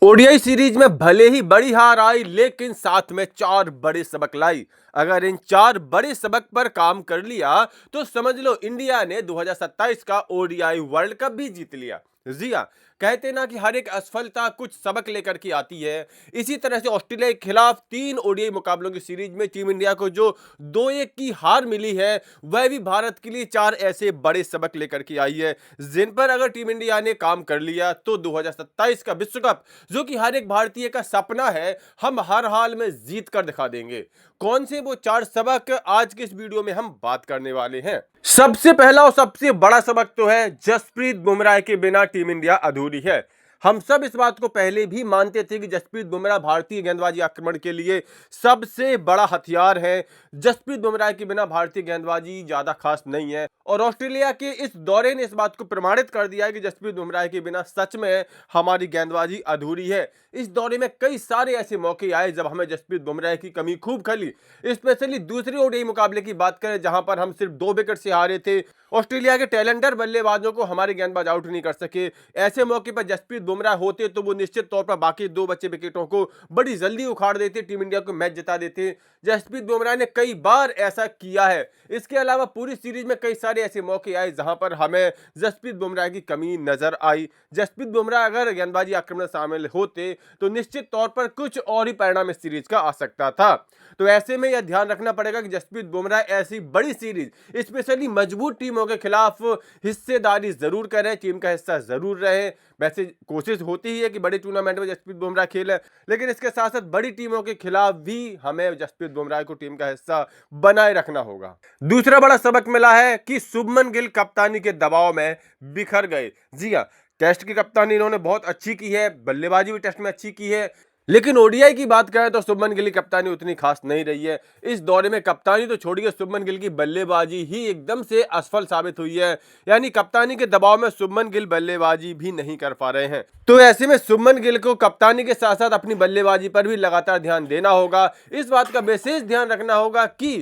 ODI series में भले ही बड़ी हार आई लेकिन साथ में 4 बड़े सबक लाई। अगर इन 4 बड़े सबक पर काम कर लिया तो समझ लो इंडिया ने 2027 का ओडीआई वर्ल्ड कप भी जीत लिया। जी हाँ, कहते ना कि हर एक असफलता कुछ सबक लेकर के आती है। इसी तरह से ऑस्ट्रेलिया के खिलाफ 3 ओडीआई मुकाबलों की सीरीज में टीम इंडिया को जो 2-1 की हार मिली है, वह भी भारत के लिए 4 ऐसे बड़े सबक लेकर के आई है, जिन पर अगर टीम इंडिया ने काम कर लिया तो 2027 का विश्व कप, जो कि हर एक भारतीय का सपना है, हम हर हाल में जीत कर दिखा देंगे। कौन से वो 4 सबक आज के इस वीडियो में हम बात करने वाले हैं। सबसे पहला और सबसे बड़ा सबक तो है, जसप्रीत बुमराह के बिना टीम इंडिया अधूरी है। हम सब इस बात को पहले भी मानते थे कि जसप्रीत बुमराह भारतीय गेंदबाजी आक्रमण के लिए सबसे बड़ा हथियार है। जसप्रीत बुमराह के बिना भारतीय गेंदबाजी ज्यादा खास नहीं है और ऑस्ट्रेलिया के इस दौरे ने इस बात को प्रमाणित कर दिया है कि जसप्रीत बुमराह के बिना सच में हमारी गेंदबाजी अधूरी है। इस दौरे में कई सारे ऐसे मौके आए जब हमें जसप्रीत बुमराह की कमी खूब खली। स्पेशली दूसरे ओडीआई मुकाबले की बात करें जहां पर हम सिर्फ 2 विकेट से हारे थे, ऑस्ट्रेलिया के टैलेंटर बल्लेबाजों को हमारे गेंदबाज आउट नहीं कर सके। ऐसे मौके पर जसप्रीत बुमराह होते तो वो निश्चित तौर पर बाकी 2 बचे विकेटों को बड़ी जल्दी उखाड़ देते, टीम इंडिया को मैच जिता देते। जसप्रीत बुमराह ने कई बार ऐसा किया है। इसके अलावा पूरी सीरीज में कई सारे ऐसे मौके आए जहां पर हमें जसप्रीत बुमराह की कमी नजर आई। जसप्रीत बुमराह अगर गेंदबाजी आक्रमण शामिल होते तो निश्चित तौर पर कुछ और ही परिणाम इस सीरीज का आ सकता था। तो ऐसे में यह ध्यान रखना पड़ेगा कि जसप्रीत बुमराह ऐसी बड़ी सीरीज, स्पेशली मजबूत टीमों के खिलाफ हिस्सेदारी जरूर करें, टीम का हिस्सा जरूर रहे। वैसे कोशिश होती ही है कि बड़े टूर्नामेंट में जसप्रीत बुमराह खेले, लेकिन इसके साथ साथ बड़ी टीमों के खिलाफ भी हमें जसप्रीत बुमराह को टीम का हिस्सा बनाए रखना होगा। दूसरा बड़ा सबक मिला है कि शुभमन गिल कप्तानी के दबाव में बिखर गए। जी हाँ, टेस्ट की कप्तानी इन्होंने बहुत अच्छी की है, बल्लेबाजी भी टेस्ट में अच्छी की है, लेकिन ओडीआई की बात करें तो शुभमन गिल की कप्तानी उतनी खास नहीं रही है। इस दौरे में कप्तानी तो छोड़िए, शुभमन गिल की बल्लेबाजी ही एकदम से असफल साबित हुई है। यानी कप्तानी के दबाव में शुभमन गिल बल्लेबाजी भी नहीं कर पा रहे हैं। तो ऐसे में शुभमन गिल को कप्तानी के साथ साथ अपनी बल्लेबाजी पर भी लगातार ध्यान देना होगा। इस बात का विशेष ध्यान रखना होगा कि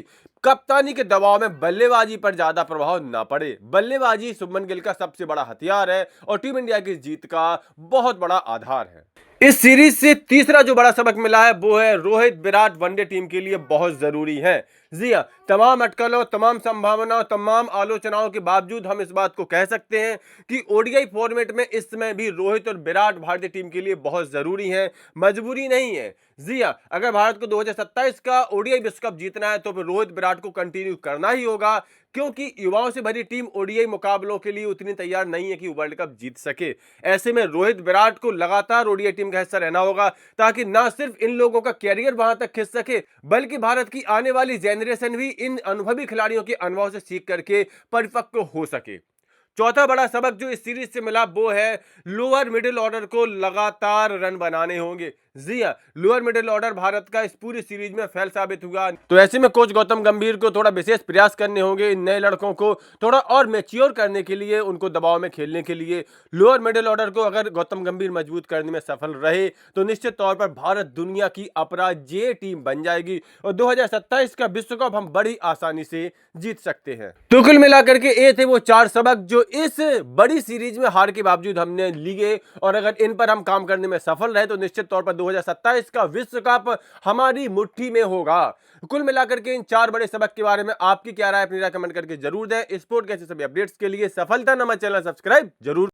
कप्तानी के दबाव में बल्लेबाजी पर ज्यादा प्रभाव ना पड़े। बल्लेबाजी शुभमन गिल का सबसे बड़ा हथियार है और टीम इंडिया की जीत का बहुत बड़ा आधार है। इस सीरीज से तीसरा जो बड़ा सबक मिला है वो है, रोहित विराट वनडे टीम के लिए बहुत जरूरी है। जी हाँ, तमाम अटकलों, तमाम संभावनाओं, तमाम आलोचनाओं के बावजूद हम इस बात को कह सकते हैं कि ओडीआई फॉर्मेट में इस समय भी रोहित और विराट भारतीय टीम के लिए बहुत जरूरी है, मजबूरी नहीं है। जी हाँ, अगर भारत को 2027 का ओडीआई विश्व कप जीतना है तो फिर रोहित विराट को कंटिन्यू करना ही होगा, क्योंकि युवाओं से भरी टीम ओडीआई मुकाबलों के लिए उतनी तैयार नहीं है कि वर्ल्ड कप जीत सके। ऐसे में रोहित विराट को लगातार ओडीआई टीम का हिस्सा रहना होगा, ताकि ना सिर्फ इन लोगों का कैरियर वहां तक खिंच सके, बल्कि भारत की आने वाली जनरेशन भी इन अनुभवी खिलाड़ियों के अनुभव से सीख करके परिपक्व हो सके। चौथा बड़ा सबक जो इस सीरीज से मिला वो है, लोअर मिडिल ऑर्डर को लगातार रन बनाने होंगे। जी हाँ, लोअर मिडिल ऑर्डर भारत का इस पूरी सीरीज में फेल साबित हुआ। तो ऐसे में कोच गौतम गंभीर को थोड़ा विशेष प्रयास करने होंगे, इन नए लड़कों को थोड़ा और मैच्योर करने के लिए, उनको दबाव में खेलने के लिए। लोअर मिडिल ऑर्डर को अगर गौतम गंभीर मजबूत करने में सफल रहे तो निश्चित तौर पर भारत दुनिया की अपराजेय टीम बन जाएगी और 2027 का विश्व कप हम बड़ी आसानी से जीत सकते हैं। तो कुल मिलाकर के ये थे वो 4 सबक जो इस बड़ी सीरीज में हार के बावजूद हमने लिए, और अगर इन पर हम काम करने में सफल रहे तो निश्चित तौर पर 2027 का विश्व कप हमारी मुट्ठी में होगा। कुल मिलाकर के इन 4 बड़े सबक के बारे में आपकी क्या राय, अपनी राय कमेंट करके जरूर दें। स्पोर्ट के ऐसे सभी अपडेट्स के लिए सफलता नामा चैनल सब्सक्राइब जरूर